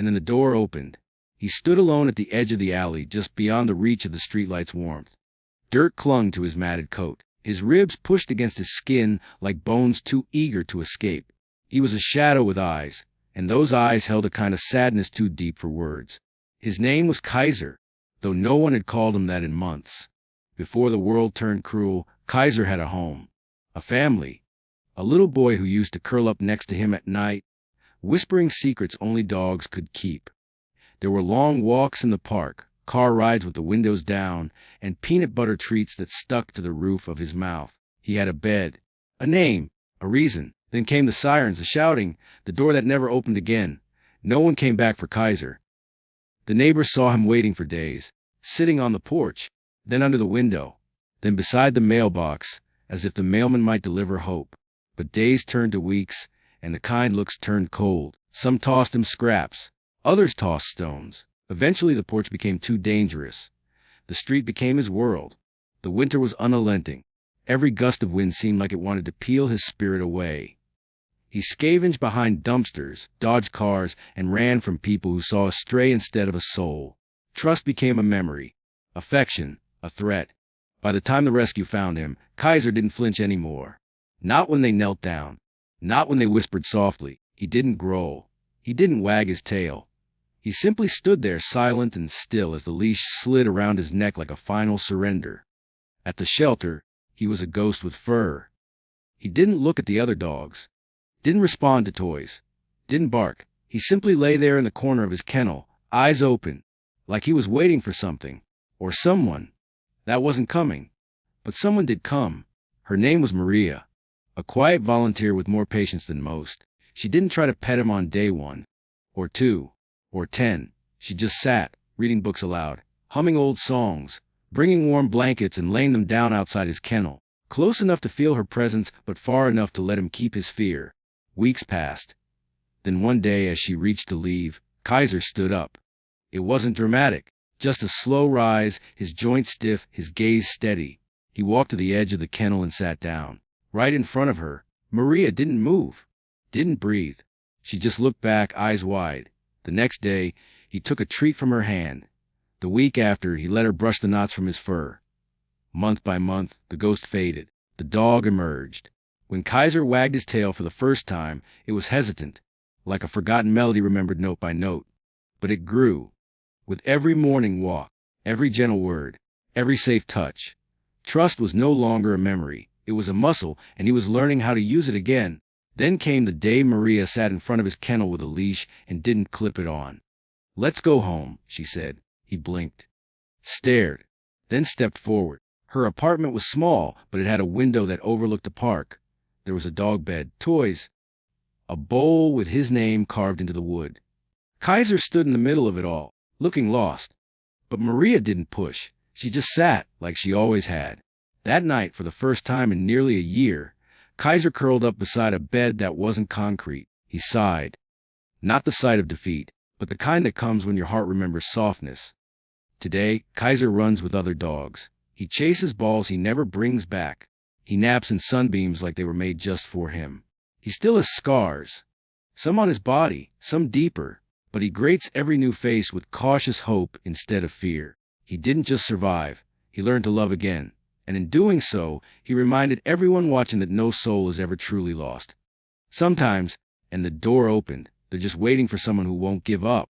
and then the door opened. He stood alone at the edge of the alley, just beyond the reach of the streetlight's warmth. Dirt clung to his matted coat. His ribs pushed against his skin like bones too eager to escape. He was a shadow with eyes, and those eyes held a kind of sadness too deep for words. His name was Kaiser, though no one had called him that in months. Before the world turned cruel, Kaiser had a home, a family, a little boy who used to curl up next to him at night, whispering secrets only dogs could keep. There were long walks in the park, car rides with the windows down, and peanut butter treats that stuck to the roof of his mouth. He had a bed, a name, a reason. Then came the sirens, the shouting, the door that never opened again. No one came back for Kaiser. The neighbors saw him waiting for days, sitting on the porch, then under the window, then beside the mailbox, as if the mailman might deliver hope. But days turned to weeks, and the kind looks turned cold. Some tossed him scraps, others tossed stones. Eventually the porch became too dangerous. The street became his world. The winter was unrelenting. Every gust of wind seemed like it wanted to peel his spirit away. He scavenged behind dumpsters, dodged cars, and ran from people who saw a stray instead of a soul. Trust became a memory, affection, a threat. By the time the rescue found him, Kaiser didn't flinch anymore. Not when they knelt down. Not when they whispered softly. He didn't growl. He didn't wag his tail. He simply stood there silent and still as the leash slid around his neck like a final surrender. At the shelter, he was a ghost with fur. He didn't look at the other dogs. Didn't respond to toys. Didn't bark. He simply lay there in the corner of his kennel, eyes open, like he was waiting for something, or someone, that wasn't coming. But someone did come. Her name was Mariah, a quiet volunteer with more patience than most. She didn't try to pet him on day 1, or 2, or 10. She just sat, reading books aloud, humming old songs, bringing warm blankets and laying them down outside his kennel, close enough to feel her presence but far enough to let him keep his fear. Weeks passed. Then one day as she reached to leave, Kaiser stood up. It wasn't dramatic, just a slow rise, his joints stiff, his gaze steady. He walked to the edge of the kennel and sat down. Right in front of her, Mariah didn't move, didn't breathe. She just looked back, eyes wide. The next day, he took a treat from her hand. The week after, he let her brush the knots from his fur. Month by month, the ghost faded. The dog emerged. When Kaiser wagged his tail for the first time, it was hesitant, like a forgotten melody remembered note by note. But it grew. With every morning walk, every gentle word, every safe touch. Trust was no longer a memory. It was a muscle, and he was learning how to use it again. Then came the day Mariah sat in front of his kennel with a leash and didn't clip it on. "Let's go home," she said. He blinked, stared, then stepped forward. Her apartment was small, but it had a window that overlooked the park. There was a dog bed, toys, a bowl with his name carved into the wood. Kaiser stood in the middle of it all, looking lost. But Mariah didn't push. She just sat, like she always had. That night, for the first time in nearly a year, Kaiser curled up beside a bed that wasn't concrete. He sighed. Not the sight of defeat, but the kind that comes when your heart remembers softness. Today, Kaiser runs with other dogs. He chases balls he never brings back. He naps in sunbeams like they were made just for him. He still has scars, some on his body, some deeper, but he greets every new face with cautious hope instead of fear. He didn't just survive, he learned to love again. And in doing so, he reminded everyone watching that no soul is ever truly lost. Sometimes, and the door opened, they're just waiting for someone who won't give up.